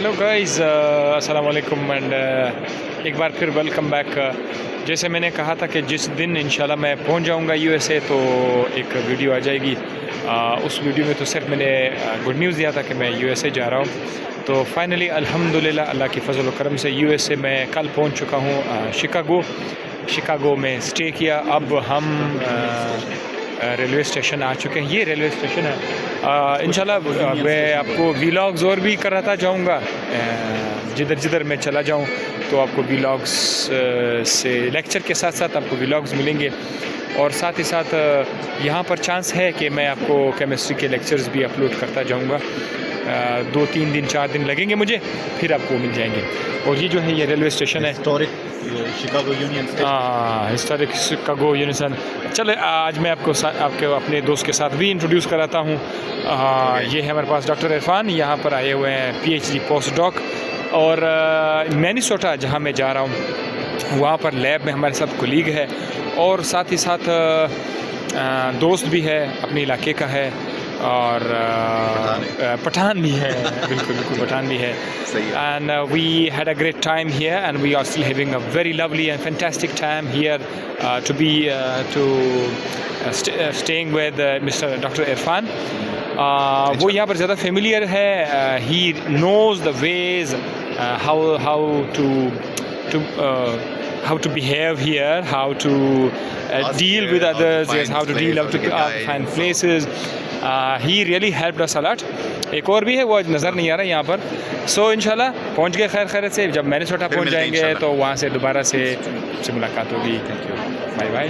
Hello guys, अस्सलाम वालेकुम and एक बार फिर वेलकम बैक। जैसे मैंने कहा था कि जिस दिन इंशाल्लाह मैं पहुंच जाऊंगा यूएसए तो एक वीडियो आ जाएगी। उस वीडियो में तो सिर्फ मैंने गुड न्यूज़ दिया था कि मैं यूएसए जा रहा हूं। तो फाइनली अल्हम्दुलिल्लाह अल्लाह की फजल व करम से यूएसए में कल पहुंच चुका हूं। शिकागो में स्टे किया। अब हम रेलवे स्टेशन आ चुके हैं। ये रेलवे स्टेशन है। इंशाल्लाह मैं आपको वीलॉग्स और भी कराता जाऊंगा। जिधर जिधर मैं चला जाऊं तो आपको वीलॉग्स से लेक्चर के साथ साथ आपको वीलॉग्स मिलेंगे। और साथ ही साथ यहाँ पर चांस है कि मैं आपको केमिस्ट्री के लेक्चर्स भी अपलोड करता जाऊँगा। 2-3 दिन 4 दिन लगेंगे मुझे, फिर आपको मिल जाएंगे। और ये जो है ये रेलवे स्टेशन है, historic Chicago union station. Historic Chicago union. चले आज मैं आपके अपने दोस्त के साथ भी इंट्रोड्यूस कराता हूँ। ये है हमारे पास डॉक्टर इरफान, यहाँ पर आए हुए हैं PhD पोस्ट डॉक। और मिनेसोटा जहाँ मैं जा रहा हूँ वहाँ पर लैब में हमारे साथ कोलीग है और साथ ही साथ दोस्त भी है, अपने इलाके का है और पठान भी है। बिल्कुल पठान भी है। And we had a great time here and we are still having a very lovely and fantastic time here to be staying with Mr. Dr. Irfan. वो यहाँ पर ज़्यादा फेमिलियर है। He knows the ways how to behave here, how to deal with others, yes, how to deal, how to find places. He really helped us a lot. एक और भी है, वो नज़र नहीं आ रहा यहाँ पर। सो इंशाल्लाह पहुँच गए खैर खैरियत से। जब मिनेसोटा पहुँच जाएंगे तो वहाँ से दोबारा से मुलाकात होगी। Bye bye.